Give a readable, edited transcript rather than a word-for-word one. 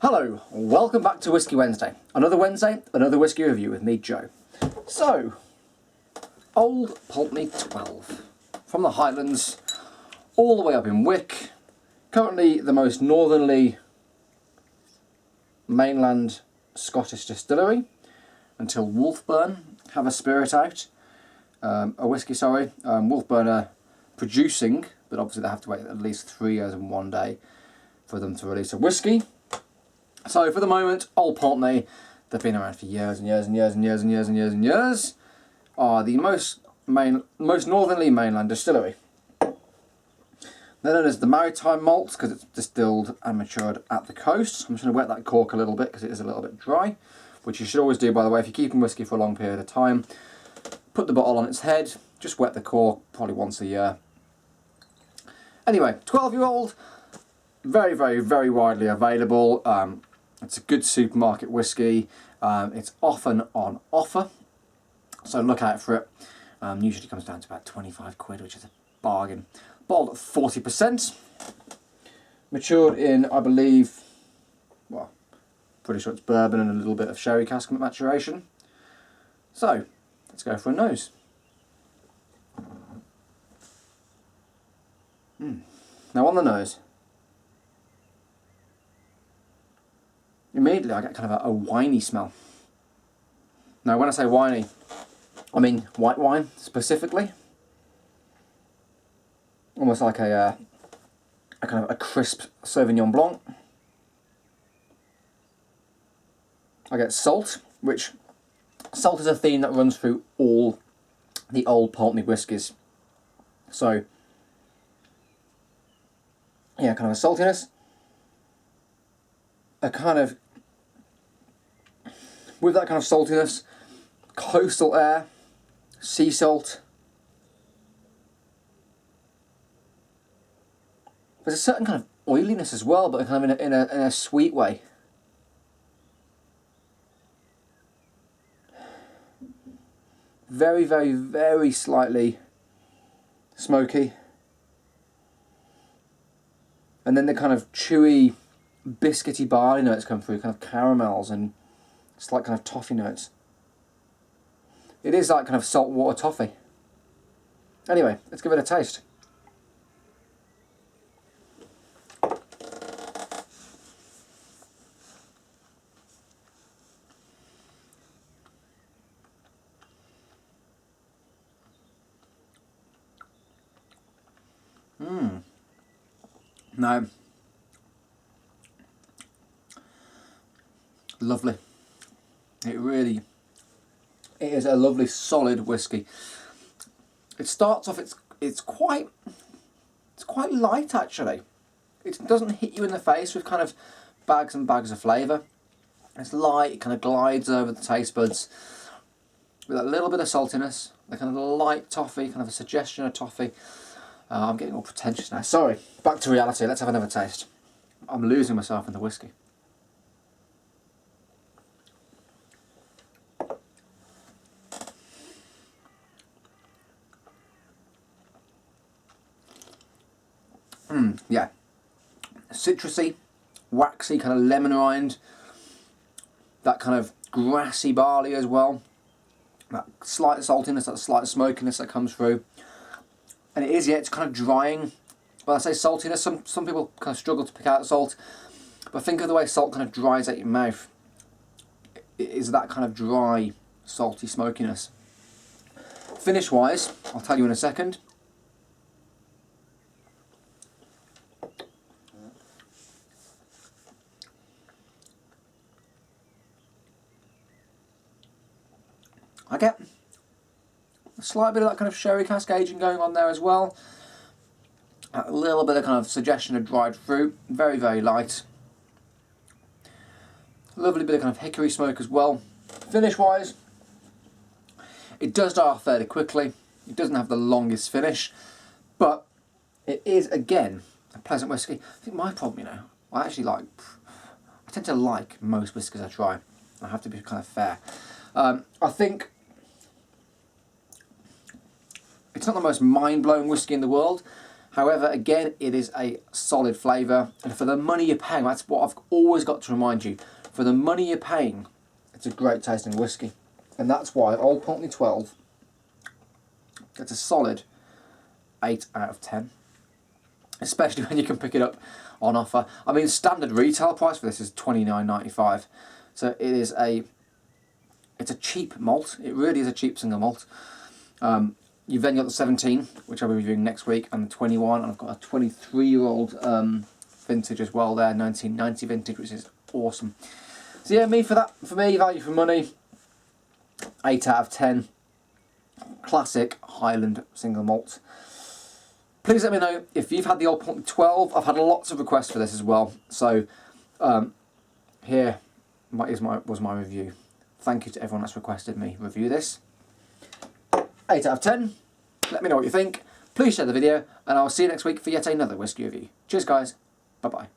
Hello, welcome back to Whisky Wednesday. Another Wednesday, another whisky review with me, Joe. So, Old Pulteney 12 from the Highlands, all the way up in Wick. Currently the most northerly mainland Scottish distillery until Wolfburn have a spirit out. Wolfburn are producing, but obviously they have to wait at least 3 years and 1 day for them to release a whisky. So for the moment, Old Pulteney, they've been around for years and years and years and years and years and years and years, are the most northerly mainland distillery. They're known as the maritime malts because it's distilled and matured at the coast. I'm just going to wet that cork a little bit because it is a little bit dry, which you should always do, by the way, if you're keeping whisky for a long period of time. Put the bottle on its head, just wet the cork probably once a year. Anyway, 12-year-old, very, very, very widely available. It's a good supermarket whisky. It's often on offer, so look out for it. Usually comes down to about 25 quid, which is a bargain. Bottled at 40%. Matured in, I believe, well, pretty sure it's bourbon and a little bit of sherry cask maturation. So, let's go for a nose. Now on the nose, immediately I get kind of a winey smell. Now when I say winey, I mean white wine specifically. Almost like a kind of a crisp Sauvignon Blanc. I get salt, which salt is a theme that runs through all the Old Pulteney whiskies. So yeah, kind of a saltiness. A kind of, with that kind of saltiness, coastal air, sea salt. There's a certain kind of oiliness as well, but kind of in a sweet way. Very, very, very slightly smoky. And then the kind of chewy, biscuity barley notes come through, kind of caramels and slight kind of toffee notes. It is like kind of saltwater toffee. Anyway, let's give it a taste. Now, lovely. It is a lovely solid whiskey. It starts off, it's quite light actually. It doesn't hit you in the face with kind of bags and bags of flavour. It's light, it kind of glides over the taste buds with a little bit of saltiness, a kind of light toffee, kind of a suggestion of toffee. I'm getting all pretentious now. Sorry, back to reality, let's have another taste. I'm losing myself in the whiskey. Yeah, citrusy, waxy, kind of lemon rind, that kind of grassy barley as well, that slight saltiness, that slight smokiness that comes through, and it's kind of drying. When I say saltiness, some people kind of struggle to pick out salt, but think of the way salt kind of dries out your mouth. It is that kind of dry, salty smokiness. Finish wise, I'll tell you in a second. I get a slight bit of that kind of sherry cask aging going on there as well. A little bit of kind of suggestion of dried fruit, very, very light. A lovely bit of kind of hickory smoke as well. Finish wise, it does die off fairly quickly. It doesn't have the longest finish, but it is again a pleasant whiskey. I think my problem, I tend to like most whiskies I try. I have to be kind of fair. I think it's not the most mind-blowing whiskey in the world, However, again, it is a solid flavour, and for the money you're paying, that's what I've always got to remind you. For the money you're paying, it's a great tasting whisky, and that's why Old Pulteney 12 gets a solid 8 out of 10. Especially when you can pick it up on offer. I mean, standard retail price for this is $29.95, so it's a cheap malt. It really is a cheap single malt. You've then got the 17, which I'll be reviewing next week, and the 21, and I've got a 23-year-old vintage as well there, 1990 vintage, which is awesome. So yeah, for me, value for money, 8 out of 10. Classic Highland single malt. Please let me know if you've had the Old Pulteney 12. I've had lots of requests for this as well. So here was my review. Thank you to everyone that's requested me review this. 8 out of 10. Let me know what you think. Please share the video, and I'll see you next week for yet another whiskey review. Cheers, guys. Bye-bye.